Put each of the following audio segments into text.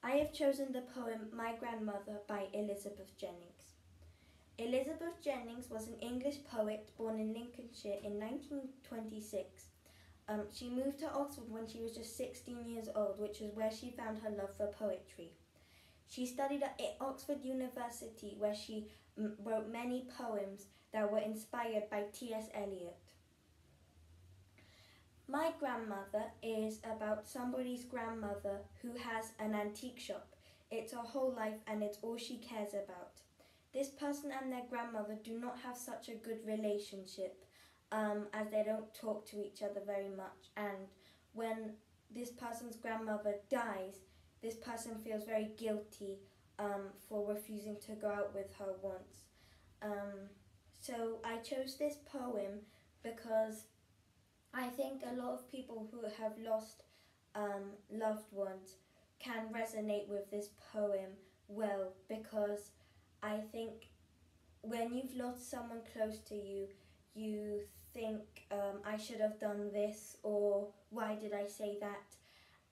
I have chosen the poem My Grandmother by Elizabeth Jennings. Elizabeth Jennings was an English poet born in Lincolnshire in 1926. She moved to Oxford when she was just 16 years old, which is where she found her love for poetry. She studied at Oxford University, where she wrote many poems that were inspired by T.S. Eliot. My Grandmother is about somebody's grandmother who has an antique shop. It's her whole life and it's all she cares about. This person and their grandmother do not have such a good relationship, as they don't talk to each other very much, and when this person's grandmother dies, this person feels very guilty for refusing to go out with her once. So I chose this poem because I think a lot of people who have lost loved ones can resonate with this poem well, because I think when you've lost someone close to you, you think, I should have done this, or why did I say that?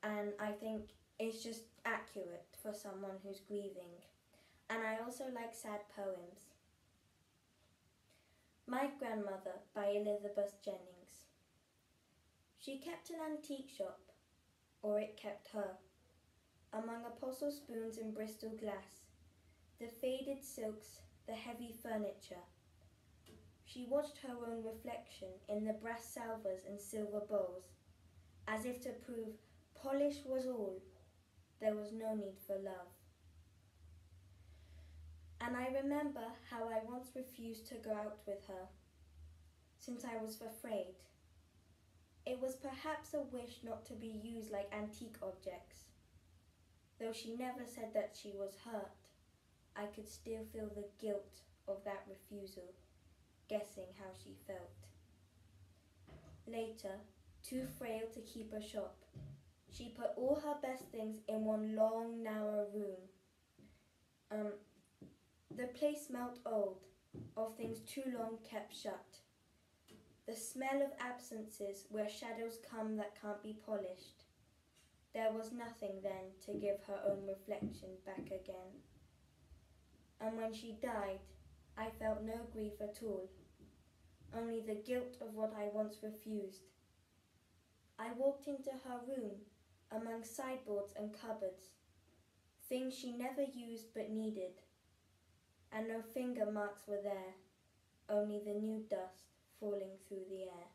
And I think it's just accurate for someone who's grieving. And I also like sad poems. My Grandmother by Elizabeth Jennings. She kept an antique shop, or it kept her, among apostle spoons and Bristol glass, the faded silks, the heavy furniture. She watched her own reflection in the brass salvers and silver bowls, as if to prove polish was all, there was no need for love. And I remember how I once refused to go out with her, since I was afraid. It was perhaps a wish not to be used like antique objects. Though she never said that she was hurt, I could still feel the guilt of that refusal, guessing how she felt. Later, too frail to keep a shop, she put all her best things in one long, narrow room. The place smelt old, of things too long kept shut. The smell of absences where shadows come that can't be polished. There was nothing then to give her own reflection back again. And when she died, I felt no grief at all, only the guilt of what I once refused. I walked into her room, among sideboards and cupboards, things she never used but needed, and no finger marks were there, only the new dust falling through the air.